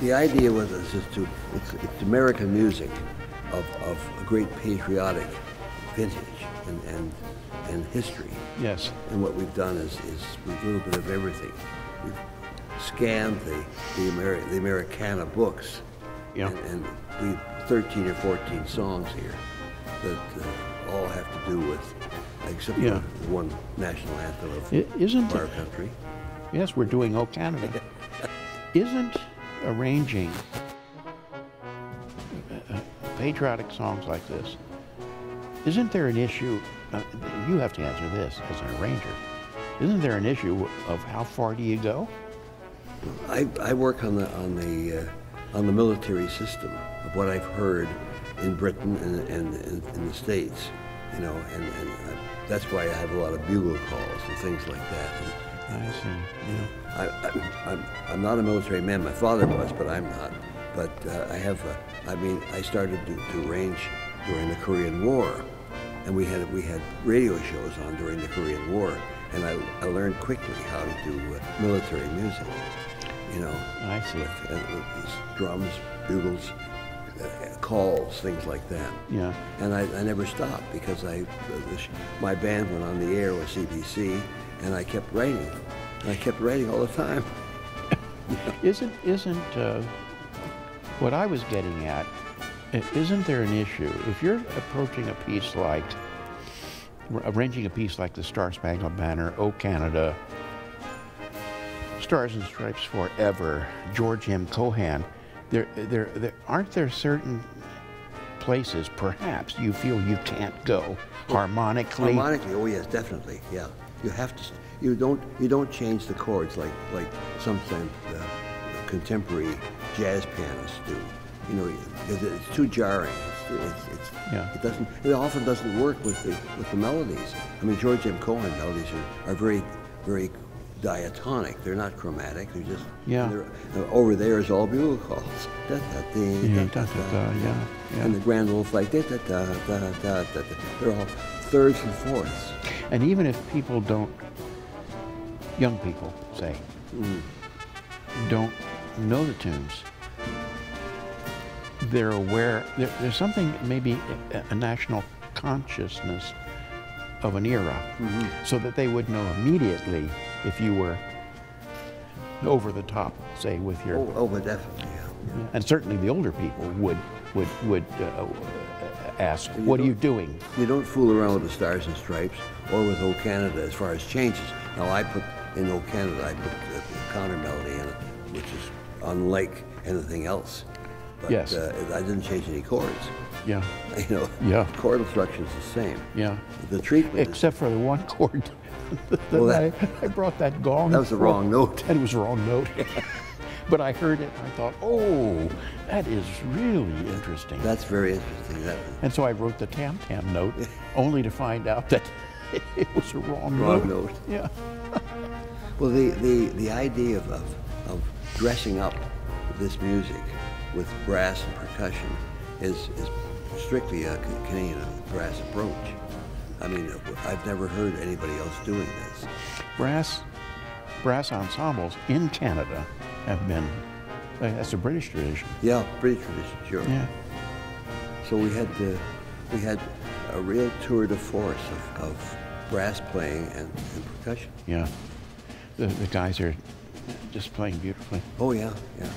The idea was just to, it's American music of a great patriotic vintage and history. Yes. And what we've done is we've a little bit of everything. We've scanned the Americana books. Yeah. And we've 13 or 14 songs here that all have to do with, except for one national anthem of our country. Yes, we're doing "O Canada." Isn't arranging patriotic songs like this, isn't there an issue, you have to answer this as an arranger, isn't there an issue of how far do you go? I work on the military system of what I've heard in Britain and in the States, you know, and that's why I have a lot of bugle calls and things like that. I see. Yeah. I'm not a military man. My father was, but I'm not. But I started to arrange during the Korean War, and we had radio shows on during the Korean War, and I learned quickly how to do military music. You know, I see. With these drums, bugles, calls, things like that. Yeah. And I never stopped because my band went on the air with CBC. And I kept writing. And I kept writing all the time. Isn't what I was getting at, isn't there an issue? If you're approaching a piece like, arranging a piece like the Star Spangled Banner, "O Canada," Stars and Stripes Forever, George M. Cohan, aren't there certain places perhaps you feel you can't go harmonically? Harmonically, oh yes, definitely, yeah. You have to. You don't change the chords like sometimes contemporary jazz pianists do. You know, it's too jarring. It often doesn't work with the melodies. I mean, George M. Cohan melodies are very, very diatonic. They're not chromatic. They're just over there is all bugle calls. Da, da, dee, da, da, da, yeah. And the grand old flight. Da, da, da, da, da, da, da. They're all thirds and fourths. And even if people don't, young people say, don't know the tunes, they're aware, there's something, maybe a national consciousness of an era, so that they would know immediately if you were over the top, say, with your... Oh, but definitely, yeah. And certainly the older people would ask, what are you doing? You don't fool around with the Stars and Stripes or with "O Canada" as far as changes. Now, I put in "O Canada," I put the counter melody in it, which is unlike anything else. But yes. I didn't change any chords. Yeah. You know, yeah. Chord instruction is the same. Yeah. The treatment except for the one chord. Well, I brought that gong. That was the wrong note. And it was the wrong note. But I heard it and I thought, oh, that is really interesting. That's very interesting. And so I wrote the tam-tam note, only to find out that it was the wrong note. Yeah. Well, the idea of dressing up this music with brass and percussion is strictly a Canadian brass approach. I mean, I've never heard anybody else doing this. Brass ensembles in Canada have been, that's a British tradition. Yeah, British tradition, sure. Yeah. So we had a real tour de force of brass playing and percussion. Yeah. The guys are just playing beautifully. Oh yeah, yeah.